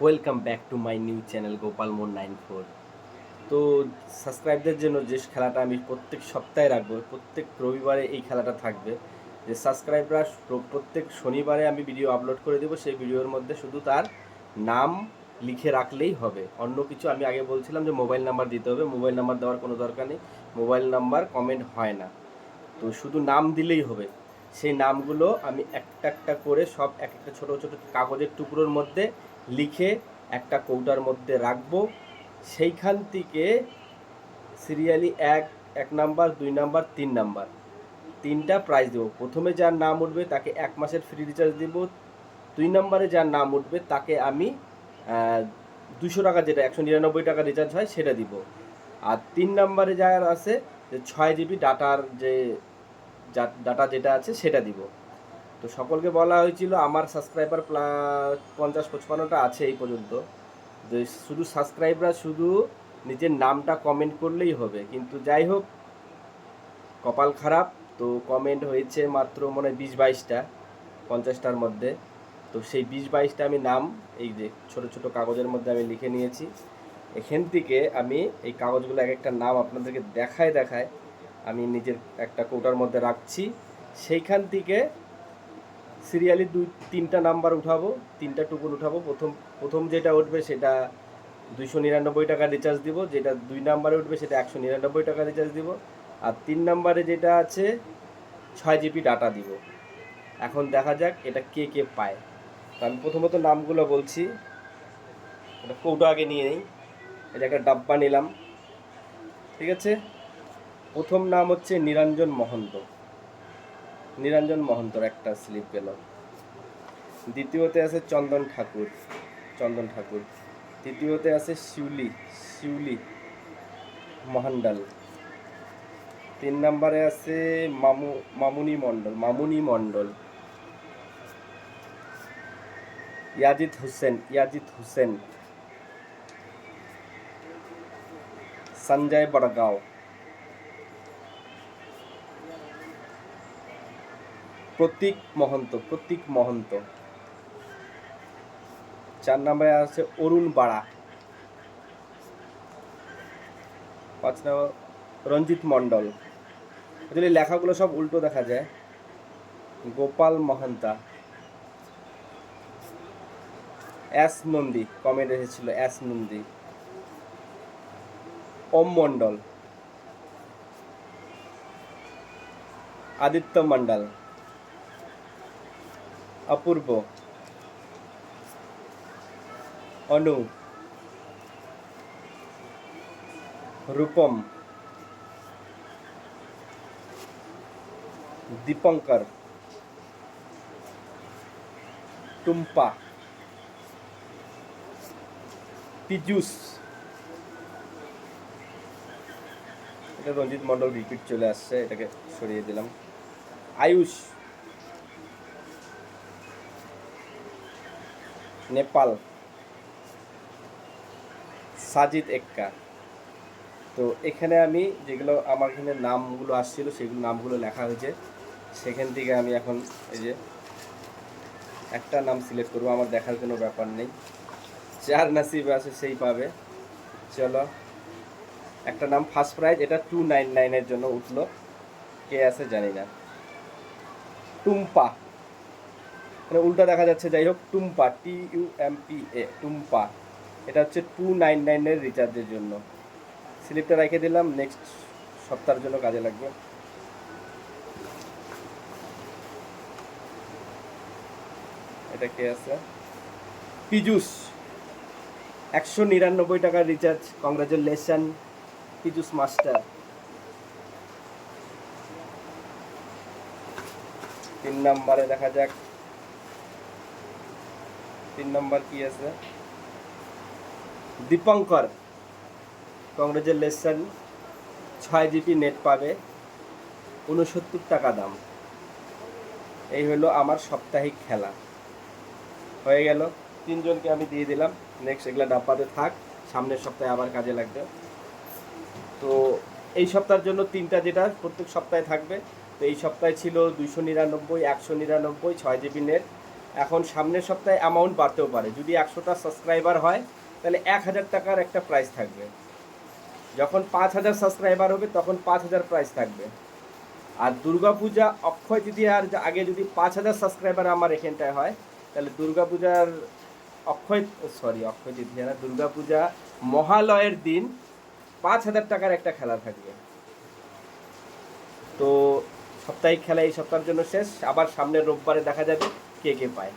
Welcome back to my new channel Gopal More 94। তো সাবস্ক্রাইবদের জন্য যে খেলাটা আমি প্রত্যেক সপ্তাহে রাখবো, প্রত্যেক রবিবারে এই খেলাটা থাকবে। যে সাবস্ক্রাইবরা প্রত্যেক শনিবারে আমি ভিডিও আপলোড করে দেবো, সেই ভিডিওর মধ্যে শুধু তার নাম লিখে রাখলেই হবে। অন্য কিছু আমি আগে বলছিলাম যে মোবাইল নাম্বার দিতে হবে, মোবাইল নাম্বার দেওয়ার কোনো দরকার নেই, মোবাইল নাম্বার কমেন্ট হয় না, তো শুধু নাম দিলেই হবে। সেই নামগুলো আমি একটা একটা করে সব এক একটা ছোটো ছোটো কাগজের টুকরোর মধ্যে লিখে একটা কৌটার মধ্যে রাখবো। সেইখান থেকে সিরিয়ালি এক নাম্বার, 2 নাম্বার, 3 নাম্বার, 3টা প্রাইজ দেবো। প্রথমে যার নাম উঠবে তাকে 1 মাসের ফ্রি রিচার্জ দেবো। 2 নম্বরে যার নাম উঠবে তাকে আমি 200 টাকা, যেটা 199 টাকা রিচার্জ হয়, সেটা দিব। আর 3 নম্বরে যার আছে যে 6 জিবি ডাটার যে ডাটা যেটা আছে সেটা দিব। তো সকলকে বলা হয়েছিল, আমার সাবস্ক্রাইবার 50-55টা আছে এই পর্যন্ত। তো শুধু সাবস্ক্রাইবরা শুধু নিজের নামটা কমেন্ট করলেই হবে, কিন্তু যাই হোক, কপাল খারাপ। তো কমেন্ট হয়েছে মাত্র মনে হয় 20-22টা 50টার মধ্যে। তো সেই 20-22টা আমি নাম এই যে ছোটো ছোটো কাগজের মধ্যে আমি লিখে নিয়েছি। এখান থেকে আমি এই কাগজগুলো এক একটা নাম আপনাদেরকে দেখায় আমি নিজের একটা কৌটার মধ্যে রাখছি। সেইখান থেকে সিরিয়ালি 2-3টা নাম্বার উঠাবো, 3টা টুকুন উঠাবো। প্রথম যেটা উঠবে সেটা 299 টাকা রিচার্জ দিব, যেটা 2 নাম্বারে উঠবে সেটা 199 টাকা রিচার্জ দিব, আর 3 নাম্বারে যেটা আছে 6 জিবি ডাটা দিব। এখন দেখা যাক এটা কে কে পায়। তো আমি প্রথমত নামগুলো বলছি। এটা কৌটা আগে নিয়ে নেই, এটা একটা ডাব্বা নিলাম, ঠিক আছে। প্রথম নাম হচ্ছে নিরঞ্জন মহন্ত, নিরঞ্জন মহন্তর একটা স্লিপ গেল। দ্বিতীয়তে আছে চন্দন ঠাকুর, চন্দন ঠাকুর। তৃতীয়তে আছে শিউলি, শিউলি মহান্ডাল। 3 নম্বরে আছে মামুনি মণ্ডল, মামুনি মণ্ডল। ইয়াজিদ হোসেন, ইয়াজিদ হোসেন। সঞ্জয় বড়গাঁও। প্রতীক মহন্ত, প্রতীক মহন্ত। 4 নম্বরে আছে অরুণ বাড়া। 5 নম্বর রঞ্জিত মণ্ডল। আসলে লেখাগুলো সব উল্টো দেখা যায়। গোপাল মহান্তা। এস নন্দী, কমেন্ট এসেছিল এস নন্দী। ওম মণ্ডল। আদিত্য মণ্ডল। অপূর্ব। অনু। রূপম। দীপঙ্কর। টুম্পা। পীযুষ। এটা রঞ্জিত মণ্ডল রিপিট চলে আসছে, এটাকে সরিয়ে দিলাম। আয়ুষ। নেপাল। সাজিদ এক্কা। তো এখানে আমি যেগুলো আমার এখানে নামগুলো আসছিল সেগুলো নামগুলো লেখা হয়েছে। সেখান থেকে আমি এখন এই যে একটা নাম সিলেক্ট করবো, আমার দেখার কোনো ব্যাপার নেই, যার নাসিবে আছে সেই পাবে। চলো, একটা নাম ফার্স্ট প্রাইজ, এটা 299-এর জন্য উঠলো, কে আছে জানি না। টুম্পা, মানে উল্টা দেখা যাচ্ছে, যাই হোক, টুম্পা, TUMPA, টুম্পা। এটা হচ্ছে 299-এর রিচার্জের জন্য। স্লিপটা রেখে দিলাম, নেক্সট সপ্তাহের জন্য কাজে লাগবে। এটা কে আছে? পীযুষ, 199 টাকার রিচার্জ। Congratulation Piyush master. 3 নম্বরে দেখা যাক 3 নম্বর কি আছে? দীপঙ্কর, কংগ্রাচুলেশন, 6 জিবি নেট পাবে, 69 টাকা দাম। এই হলো আমার সাপ্তাহিক খেলা, হয়ে গেল। 3 জনকে আমি দিয়ে দিলাম। নেক্সট এগুলা ডাব্বাতে থাক, সামনের সপ্তাহে আবার কাজে লাগবে। তো এই সপ্তাহের জন্য 3টা, যেটা প্রত্যেক সপ্তাহে থাকবে। তো এই সপ্তাহে ছিল 299, 199, 6 জিবি নেট, এখন সামনের সপ্তাহে অ্যামাউন্ট বাড়তেও পারে। যদি 100টা সাবস্ক্রাইবার হয় তাহলে 1000 টাকার একটা প্রাইস থাকবে। যখন 5000 সাবস্ক্রাইবার হবে তখন 5000 প্রাইস থাকবে। আর দুর্গাপূজা অক্ষয় তৃতীয়ার আগে যদি 5000 সাবস্ক্রাইবার আমার এখানটায় হয় তাহলে দুর্গাপূজার অক্ষয় তৃতীয়া না, দুর্গাপূজা মহালয়ের দিন 5000 টাকার একটা খেলা থাকবে। তো সাপ্তাহিক খেলা এই সপ্তাহের জন্য শেষ, আবার সামনের রোববারে দেখা যাবে কে কে পায়।